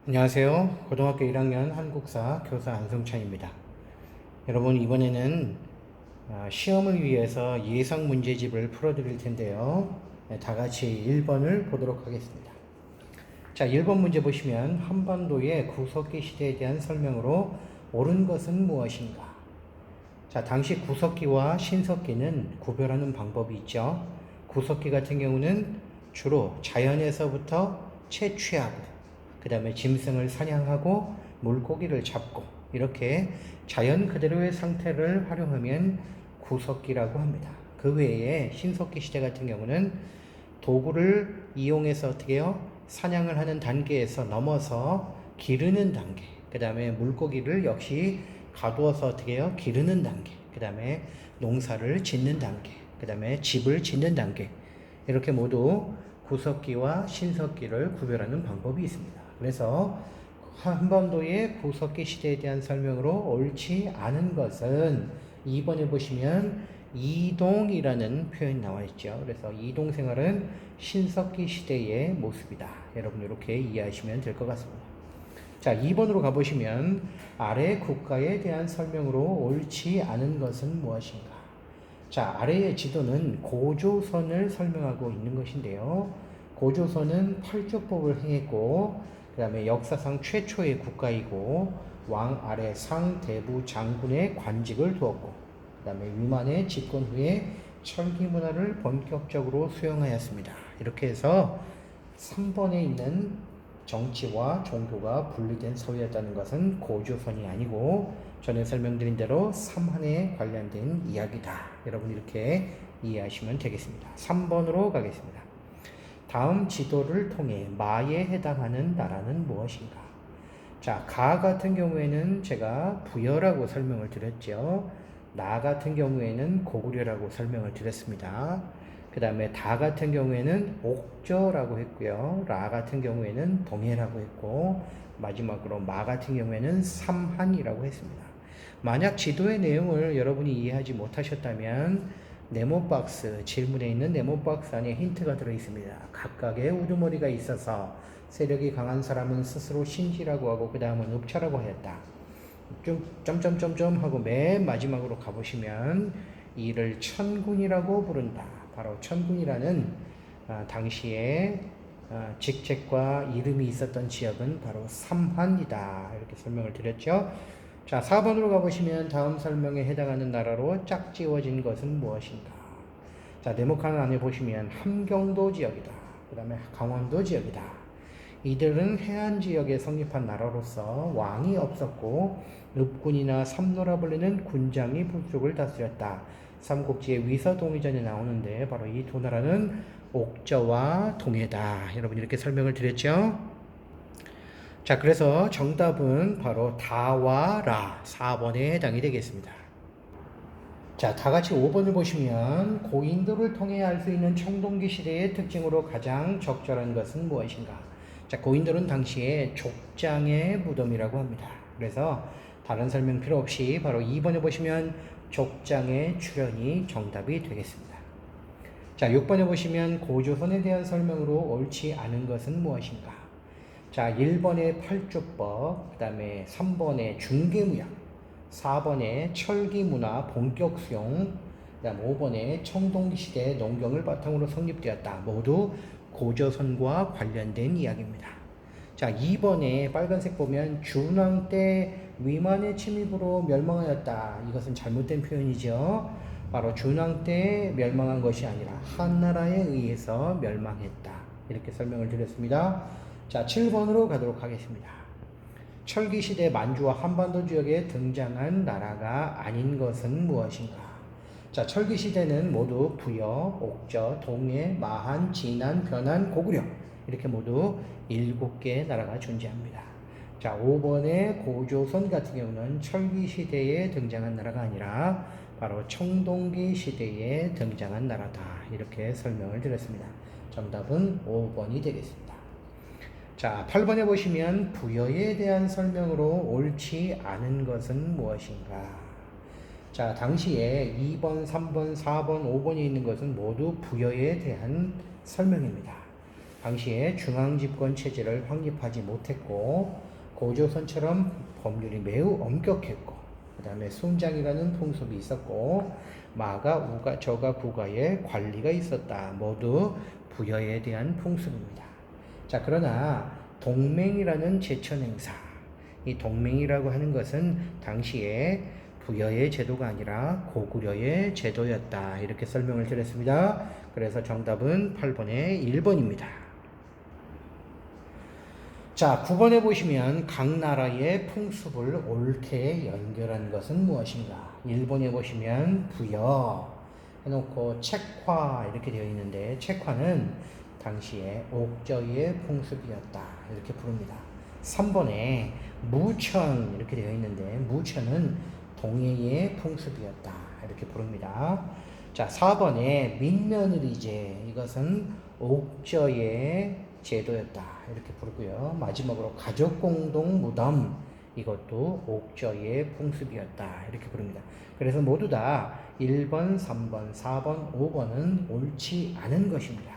안녕하세요. 고등학교 1학년 한국사 교사 안성찬입니다. 여러분, 이번에는 시험을 위해서 예상 문제집을 풀어드릴 텐데요. 다 같이 1번을 보도록 하겠습니다. 자, 1번 문제 보시면 한반도의 구석기 시대에 대한 설명으로 옳은 것은 무엇인가? 자, 당시 구석기와 신석기는 구별하는 방법이 있죠. 구석기 같은 경우는 주로 자연에서부터 채취하고, 그 다음에 짐승을 사냥하고, 물고기를 잡고, 이렇게 자연 그대로의 상태를 활용하면 구석기라고 합니다. 그 외에 신석기 시대 같은 경우는 도구를 이용해서 어떻게 해요? 사냥을 하는 단계에서 넘어서 기르는 단계, 그 다음에 물고기를 역시 가두어서 어떻게 해요? 기르는 단계, 그 다음에 농사를 짓는 단계, 그 다음에 집을 짓는 단계, 이렇게 모두 구석기와 신석기를 구별하는 방법이 있습니다. 그래서 한반도의 구석기 시대에 대한 설명으로 옳지 않은 것은 2번에 보시면 이동이라는 표현이 나와 있죠. 그래서 이동 생활은 신석기 시대의 모습이다. 여러분 이렇게 이해하시면 될 것 같습니다. 자, 2번으로 가보시면 아래 국가에 대한 설명으로 옳지 않은 것은 무엇인가? 자, 아래의 지도는 고조선을 설명하고 있는 것인데요. 고조선은 팔조법을 행했고, 그 다음에 역사상 최초의 국가이고, 왕 아래 상대부 장군의 관직을 두었고, 그 다음에 위만의 집권 후에 철기 문화를 본격적으로 수용하였습니다. 이렇게 해서 3번에 있는 정치와 종교가 분리된 사회였다는 것은 고조선이 아니고 전에 설명드린 대로 삼한에 관련된 이야기다. 여러분 이렇게 이해하시면 되겠습니다. 3번으로 가겠습니다. 다음 지도를 통해 마에 해당하는 나라는 무엇인가? 자, 가 같은 경우에는 제가 부여라고 설명을 드렸죠. 나 같은 경우에는 고구려라고 설명을 드렸습니다. 그 다음에 다 같은 경우에는 옥저라고 했고요. 라 같은 경우에는 동해라고 했고, 마지막으로 마 같은 경우에는 삼한이라고 했습니다. 만약 지도의 내용을 여러분이 이해하지 못하셨다면 네모박스, 질문에 있는 네모박스 안에 힌트가 들어있습니다. 각각의 우두머리가 있어서 세력이 강한 사람은 스스로 신지라고 하고 그 다음은 읍차라고 하였다. 좀 점점점점 하고 맨 마지막으로 가보시면 이를 천군이라고 부른다. 바로 천군이라는 당시에 직책과 이름이 있었던 지역은 바로 삼한이다. 이렇게 설명을 드렸죠. 자, 4번으로 가보시면 다음 설명에 해당하는 나라로 짝지워진 것은 무엇인가? 자, 네모칸 안에 보시면 함경도 지역이다. 그 다음에 강원도 지역이다. 이들은 해안 지역에 성립한 나라로서 왕이 없었고 읍군이나 삼노라 불리는 군장이 북쪽을 다스렸다. 삼국지의 위서동의전에 나오는데 바로 이 두 나라는 옥저와 동해다. 여러분 이렇게 설명을 드렸죠. 자, 그래서 정답은 바로 다와 라 4번에 해당이 되겠습니다. 자, 다 같이 5번을 보시면 고인돌을 통해 알 수 있는 청동기 시대의 특징으로 가장 적절한 것은 무엇인가? 자, 고인돌은 당시에 족장의 무덤이라고 합니다. 그래서 다른 설명 필요 없이 바로 2번에 보시면 족장의 출현이 정답이 되겠습니다. 자, 6번에 보시면 고조선에 대한 설명으로 옳지 않은 것은 무엇인가? 자, 1번에 팔주법, 그 다음에 3번에 중개무역, 4번에 철기문화 본격 수용, 그 다음 5번에 청동기시대 농경을 바탕으로 성립되었다. 모두 고조선과 관련된 이야기입니다. 자, 2번에 빨간색 보면 준왕 때 위만의 침입으로 멸망하였다. 이것은 잘못된 표현이죠. 바로 준왕 때 멸망한 것이 아니라 한나라에 의해서 멸망했다. 이렇게 설명을 드렸습니다. 자, 7번으로 가도록 하겠습니다. 철기시대 만주와 한반도 지역에 등장한 나라가 아닌 것은 무엇인가? 자, 철기시대는 모두 부여, 옥저, 동해, 마한, 진안, 변한, 고구려 이렇게 모두 7개의 나라가 존재합니다. 자, 5번의 고조선 같은 경우는 철기시대에 등장한 나라가 아니라 바로 청동기 시대에 등장한 나라다. 이렇게 설명을 드렸습니다. 정답은 5번이 되겠습니다. 자, 8번에 보시면 부여에 대한 설명으로 옳지 않은 것은 무엇인가? 자, 당시에 2번, 3번, 4번, 5번이 있는 것은 모두 부여에 대한 설명입니다. 당시에 중앙집권 체제를 확립하지 못했고 고조선처럼 법률이 매우 엄격했고 그 다음에 순장이라는 풍습이 있었고 마가, 우가, 저가, 구가의 관리가 있었다. 모두 부여에 대한 풍습입니다. 자, 그러나 동맹이라는 제천 행사, 이 동맹이라고 하는 것은 당시에 부여의 제도가 아니라 고구려의 제도였다. 이렇게 설명을 드렸습니다. 그래서 정답은 8번의 1번입니다. 자, 9번에 보시면 각 나라의 풍습을 옳게 연결한 것은 무엇인가? 1번에 보시면 부여 해놓고 책화 이렇게 되어 있는데 책화는 당시에 옥저의 풍습이었다. 이렇게 부릅니다. 3번에 무천 이렇게 되어 있는데 무천은 동해의 풍습이었다. 이렇게 부릅니다. 자, 4번에 민며느리제 이것은 옥저의 제도였다. 이렇게 부르고요. 마지막으로 가족공동 무덤 이것도 옥저의 풍습이었다. 이렇게 부릅니다. 그래서 모두 다 1번, 3번, 4번, 5번은 옳지 않은 것입니다.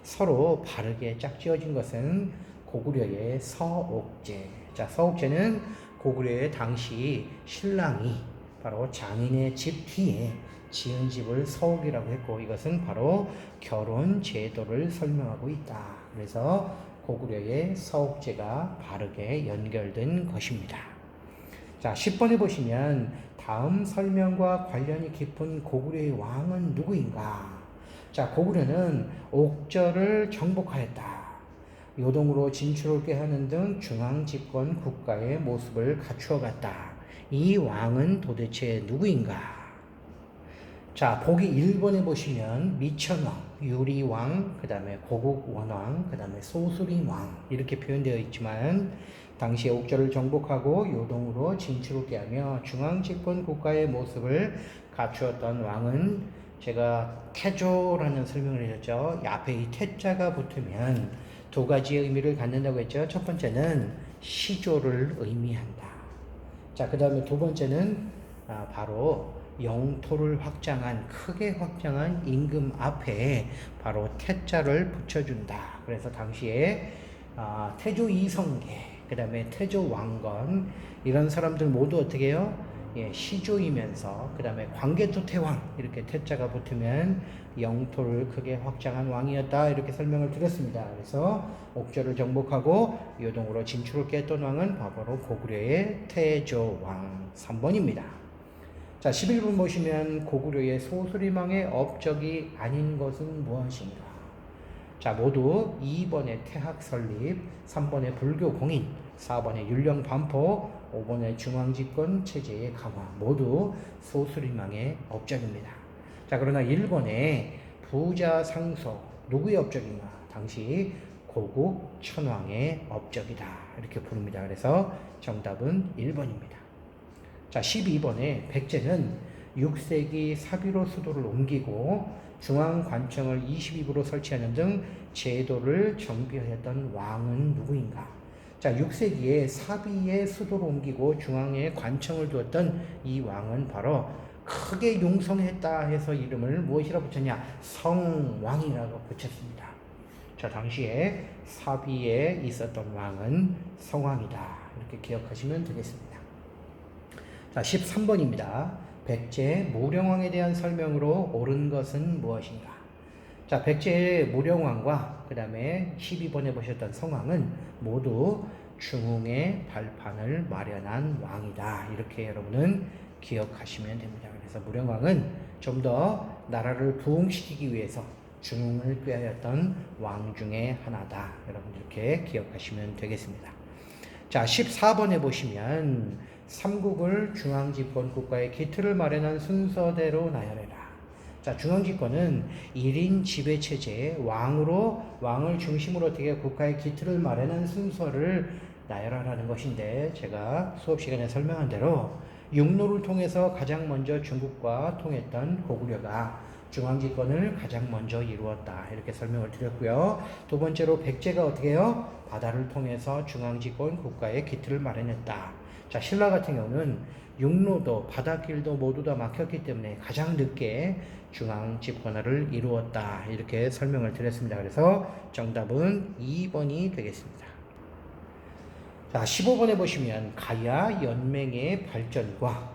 서로 바르게 짝지어진 것은 고구려의 서옥제. 자, 서옥제는 고구려의 당시 신랑이 바로 장인의 집 뒤에 지은 집을 서옥이라고 했고 이것은 바로 결혼 제도를 설명하고 있다. 그래서 고구려의 서옥제가 바르게 연결된 것입니다. 자, 10번에 보시면 다음 설명과 관련이 깊은 고구려의 왕은 누구인가? 자, 고구려는 옥저를 정복하였다. 요동으로 진출을 꾀하는 등 중앙집권 국가의 모습을 갖추어갔다. 이 왕은 도대체 누구인가? 자, 보기 1번에 보시면 미천왕, 유리왕, 그 다음에 고국원왕, 그 다음에 소수림왕 이렇게 표현되어 있지만 당시에 옥저를 정복하고 요동으로 진출을 꾀하며 중앙집권 국가의 모습을 갖추었던 왕은 제가 태조라는 설명을 해줬죠. 앞에 이 태자가 붙으면 두 가지의 의미를 갖는다고 했죠. 첫 번째는 시조를 의미한다. 자, 그 다음에 두 번째는 바로 영토를 확장한 크게 확장한 임금 앞에 바로 태자를 붙여준다. 그래서 당시에 태조 이성계, 그 다음에 태조 왕건 이런 사람들 모두 어떻게 해요? 예, 시조이면서 그 다음에 광개토 태왕 이렇게 태자가 붙으면 영토를 크게 확장한 왕이었다. 이렇게 설명을 드렸습니다. 그래서 옥저를 정복하고 요동으로 진출을 깼던 왕은 바로 고구려의 태조왕 3번입니다. 자, 11번 보시면 고구려의 소수림왕의 업적이 아닌 것은 무엇인가? 자, 모두 2번의 태학 설립, 3번의 불교 공인, 4번의 율령 반포, 5번의 중앙집권 체제의 강화 모두 소수림왕의 업적입니다. 자, 그러나 1번의 부자 상소 누구의 업적인가? 당시 고국 천왕의 업적이다. 이렇게 부릅니다. 그래서 정답은 1번입니다. 자, 12번에 백제는 6세기 사비로 수도를 옮기고 중앙관청을 22부로 설치하는 등 제도를 정비하였던 왕은 누구인가? 자, 6세기에 사비의 수도를 옮기고 중앙에 관청을 두었던 이 왕은 바로 크게 융성했다 해서 이름을 무엇이라 붙였냐? 성왕이라고 붙였습니다. 자, 당시에 사비에 있었던 왕은 성왕이다. 이렇게 기억하시면 되겠습니다. 자, 13번입니다. 백제 무령왕에 대한 설명으로 옳은 것은 무엇인가? 자, 백제의 무령왕과 그 다음에 12번에 보셨던 성왕은 모두 중흥의 발판을 마련한 왕이다. 이렇게 여러분은 기억하시면 됩니다. 그래서 무령왕은 좀 더 나라를 부흥시키기 위해서 중흥을 꾀하였던 왕 중에 하나다. 여러분 이렇게 기억하시면 되겠습니다. 자, 14번에 보시면 삼국을 중앙집권 국가의 기틀을 마련한 순서대로 나열해라. 자, 중앙집권은 1인 지배체제의 왕을 중심으로 어떻게 국가의 기틀을 마련한 순서를 나열하라는 것인데 제가 수업 시간에 설명한 대로 육로를 통해서 가장 먼저 중국과 통했던 고구려가 중앙집권을 가장 먼저 이루었다. 이렇게 설명을 드렸고요. 두 번째로 백제가 어떻게 해요? 바다를 통해서 중앙집권 국가의 기틀을 마련했다. 자, 신라 같은 경우는 육로도 바닷길도 모두 다 막혔기 때문에 가장 늦게 중앙집권화를 이루었다. 이렇게 설명을 드렸습니다. 그래서 정답은 2번이 되겠습니다. 자, 15번에 보시면 가야 연맹의 발전과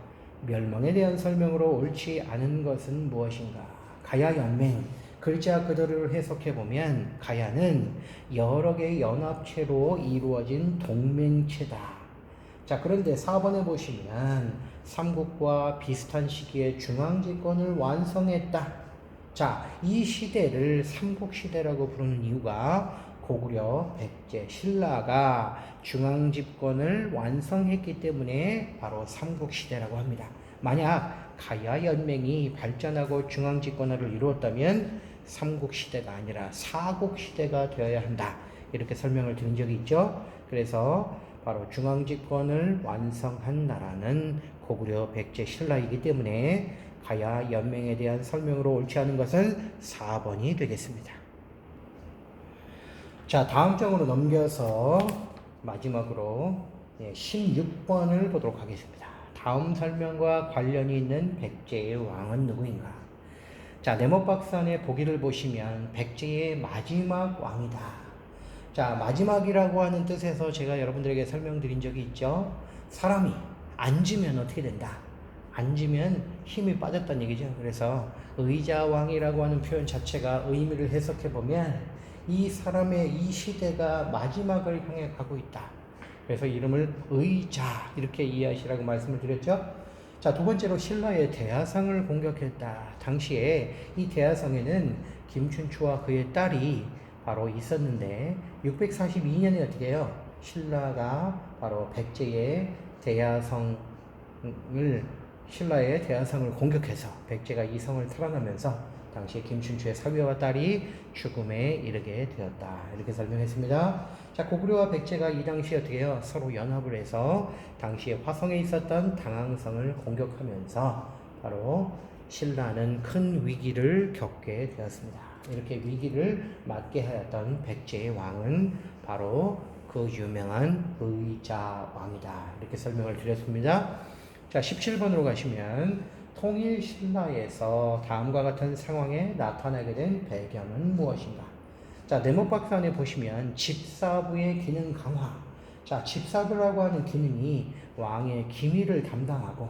멸망에 대한 설명으로 옳지 않은 것은 무엇인가? 가야 연맹, 글자 그대로를 해석해 보면 가야는 여러 개의 연합체로 이루어진 동맹체다. 자, 그런데 4번에 보시면 삼국과 비슷한 시기에 중앙집권을 완성했다. 자, 이 시대를 삼국시대라고 부르는 이유가 고구려, 백제, 신라가 중앙집권을 완성했기 때문에 바로 삼국시대라고 합니다. 만약 가야 연맹이 발전하고 중앙집권화를 이루었다면 삼국시대가 아니라 사국시대가 되어야 한다. 이렇게 설명을 드린 적이 있죠. 그래서 바로 중앙집권을 완성한 나라는 고구려, 백제, 신라이기 때문에 가야 연맹에 대한 설명으로 옳지 않은 것은 4번이 되겠습니다. 자, 다음 장으로 넘겨서 마지막으로 16번을 보도록 하겠습니다. 다음 설명과 관련이 있는 백제의 왕은 누구인가? 자, 네모박산의 보기를 보시면 백제의 마지막 왕이다. 자, 마지막이라고 하는 뜻에서 제가 여러분들에게 설명드린 적이 있죠. 사람이 앉으면 어떻게 된다? 앉으면 힘이 빠졌다는 얘기죠. 그래서 의자왕이라고 하는 표현 자체가 의미를 해석해 보면 이 사람의 이 시대가 마지막을 향해 가고 있다. 그래서 이름을 의자 이렇게 이해하시라고 말씀을 드렸죠. 자, 두 번째로 신라의 대하성을 공격했다. 당시에 이 대하성에는 김춘추와 그의 딸이 바로 있었는데 642년에 어떻게 해요? 신라가 바로 백제의 대하성을 신라의 대하성을 공격해서 백제가 이 성을 탈환하면서 당시에 김춘추의 사위와 딸이 죽음에 이르게 되었다. 이렇게 설명했습니다. 자, 고구려와 백제가 이 당시에 어떻게 해요? 서로 연합을 해서 당시에 화성에 있었던 당항성을 공격하면서 바로 신라는 큰 위기를 겪게 되었습니다. 이렇게 위기를 맞게 하였던 백제의 왕은 바로 그 유명한 의자왕이다. 이렇게 설명을 드렸습니다. 자, 17번으로 가시면 통일 신라에서 다음과 같은 상황에 나타나게 된 배경은 무엇인가? 자, 네모박산에 보시면 집사부의 기능 강화. 자, 집사부라고 하는 기능이 왕의 기밀을 담당하고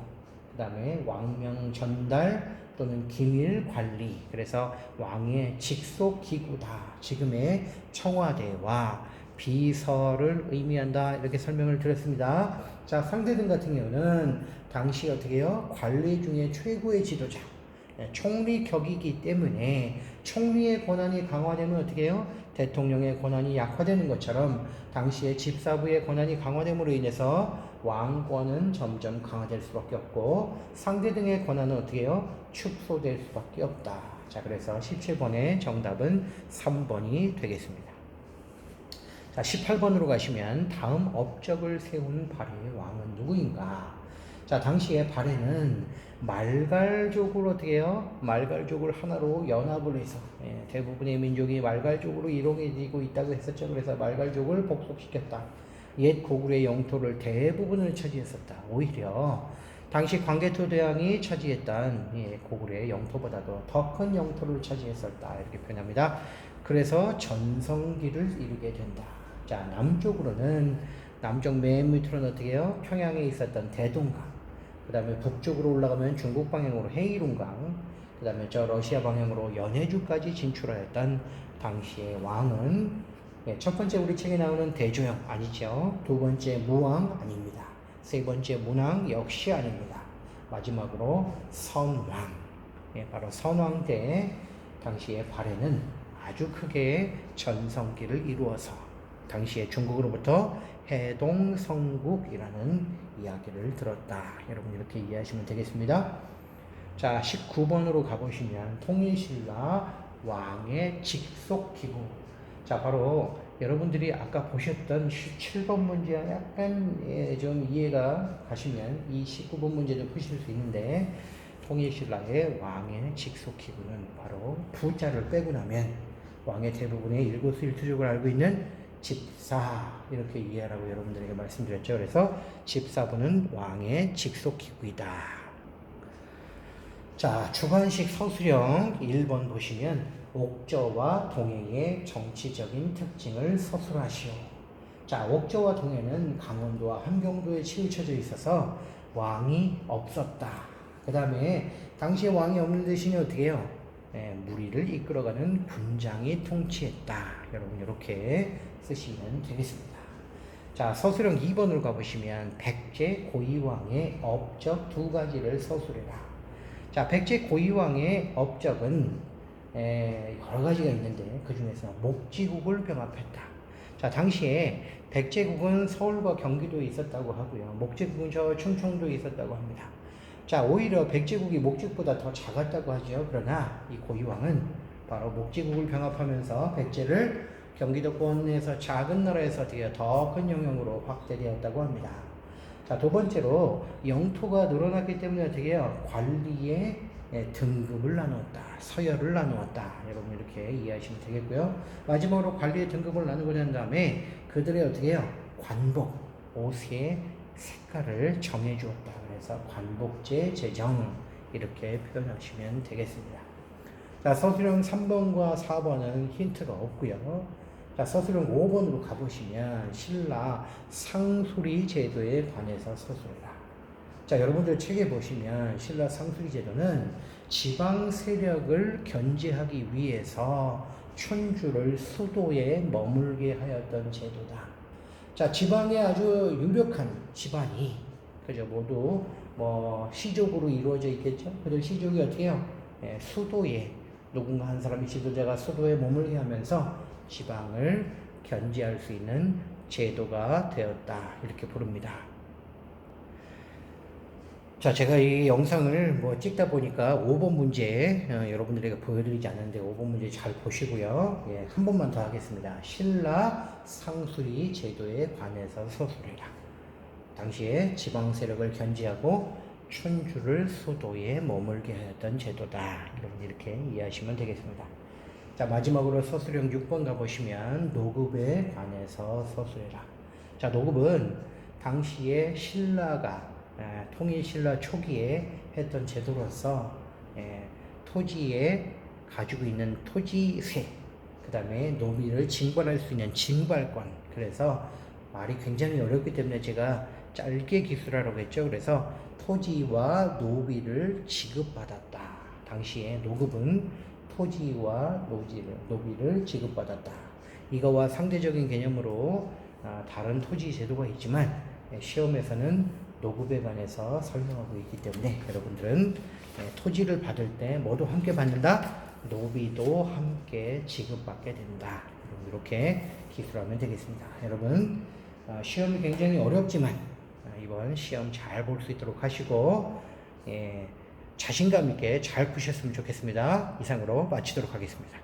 그 다음에 왕명 전달 또는 기밀 관리. 그래서 왕의 직속 기구다. 지금의 청와대와 비서를 의미한다. 이렇게 설명을 드렸습니다. 자, 상대등 같은 경우는 당시 어떻게 해요? 관리 중에 최고의 지도자. 총리격이기 때문에 총리의 권한이 강화되면 어떻게 해요? 대통령의 권한이 약화되는 것처럼 당시에 집사부의 권한이 강화됨으로 인해서 왕권은 점점 강화될 수밖에 없고 상대등의 권한은 어떻게 해요? 축소될 수밖에 없다. 자, 그래서 17번의 정답은 3번이 되겠습니다. 자, 18번으로 가시면 다음 업적을 세운 발해의 왕은 누구인가? 자, 당시에 발해는 말갈족을 어떻게 해요? 말갈족을 하나로 연합을 해서 대부분의 민족이 말갈족으로 이루어지고 있다고 했었죠. 그래서 말갈족을 복속시켰다. 옛 고구려의 영토를 대부분을 차지했었다. 오히려 당시 광개토대왕이 차지했던 고구려의 영토보다도 더 큰 영토를 차지했었다. 이렇게 표현합니다. 그래서 전성기를 이루게 된다. 자, 남쪽으로는 남쪽 맨 밑으로는 어떻게 해요? 평양에 있었던 대동강. 그 다음에 북쪽으로 올라가면 중국 방향으로 헤이룽강. 그 다음에 저 러시아 방향으로 연해주까지 진출하였던 당시의 왕은 첫 번째 우리 책에 나오는 대조영 아니죠. 두 번째 무왕 아닙니다. 세 번째 문왕 역시 아닙니다. 마지막으로 선왕. 바로 선왕 때 당시의 발해는 아주 크게 전성기를 이루어서 당시에 중국으로부터 해동성국이라는 이야기를 들었다. 여러분 이렇게 이해하시면 되겠습니다. 자, 19번으로 가보시면 통일신라 왕의 직속기구. 자, 바로 여러분들이 아까 보셨던 17번 문제와 약간 좀 이해가 가시면 이 19번 문제도 푸실 수 있는데 통일신라의 왕의 직속기구는 바로 부자를 빼고 나면 왕의 대부분의 일거수일투족을 알고 있는 집사, 이렇게 이해하라고 여러분들에게 말씀드렸죠. 그래서 집사부는 왕의 직속기구이다. 자, 주관식 서술형 1번 보시면 옥저와 동해의 정치적인 특징을 서술하시오. 자, 옥저와 동해는 강원도와 함경도에 치우쳐져 있어서 왕이 없었다. 그 다음에 당시에 왕이 없는 대신에 어떻게 해요? 무리를 이끌어가는 군장이 통치했다. 여러분 이렇게 쓰시면 되겠습니다. 자, 서술형 2번으로 가보시면 백제 고이왕의 업적 두 가지를 서술해라. 자, 백제 고이왕의 업적은 여러 가지가 있는데 그 중에서 목지국을 병합했다. 자, 당시에 백제국은 서울과 경기도에 있었다고 하고요. 목지국은 저 충청도에 있었다고 합니다. 자, 오히려 백제국이 목지국보다 더 작았다고 하죠. 그러나 이 고이왕은 바로 목지국을 병합하면서 백제를 경기도권에서 작은 나라에서 더 큰 영역으로 확대되었다고 합니다. 자, 두 번째로 영토가 늘어났기 때문에 어떻게 해요? 관리의 등급을 나누었다. 서열을 나누었다. 여러분 이렇게 이해하시면 되겠고요. 마지막으로 관리의 등급을 나누고 난 다음에 그들의 어떻게 해요? 관복, 옷의 색깔을 정해주었다. 그래서 관복제 제정, 이렇게 표현하시면 되겠습니다. 자, 서술형 3번과 4번은 힌트가 없고요. 자, 서술형 5번으로 가보시면 신라 상수리 제도에 관해서 서술해라. 자, 여러분들 책에 보시면 신라 상수리 제도는 지방 세력을 견제하기 위해서 춘주를 수도에 머물게 하였던 제도다. 자, 지방에 아주 유력한 집안이, 그죠, 모두 시족으로 이루어져 있겠죠. 그들 시족이 어떻게 해요? 수도에, 누군가 한 사람이 지도자가 수도에 머물게 하면서 지방을 견제할 수 있는 제도가 되었다. 이렇게 부릅니다. 자, 제가 이 영상을 찍다 보니까 5번 문제 여러분들에게 보여드리지 않았는데 5번 문제 잘 보시고요. 예, 한 번만 더 하겠습니다. 신라 상수리 제도에 관해서 서술해라. 당시에 지방 세력을 견제하고 춘주를 수도에 머물게 하였던 제도다. 여러분 이렇게 이해하시면 되겠습니다. 자, 마지막으로 서술형 6번 가보시면 노급에 관해서 서술해라. 자, 노급은 당시에 신라가 통일신라 초기에 했던 제도로서 토지에 가지고 있는 토지세, 그 다음에 노비를 징발할 수 있는 징발권, 그래서 말이 굉장히 어렵기 때문에 제가 짧게 기술하라고 했죠. 그래서 토지와 노비를 지급받았다. 당시에 노급은 토지와 노비를 지급받았다. 이거와 상대적인 개념으로 다른 토지 제도가 있지만 시험에서는 노급에 관해서 설명하고 있기 때문에 여러분들은 토지를 받을 때 모두 함께 받는다. 노비도 함께 지급받게 된다. 이렇게 기술하면 되겠습니다. 여러분 시험이 굉장히 어렵지만 이번 시험 잘 볼 수 있도록 하시고 자신감 있게 잘 푸셨으면 좋겠습니다. 이상으로 마치도록 하겠습니다.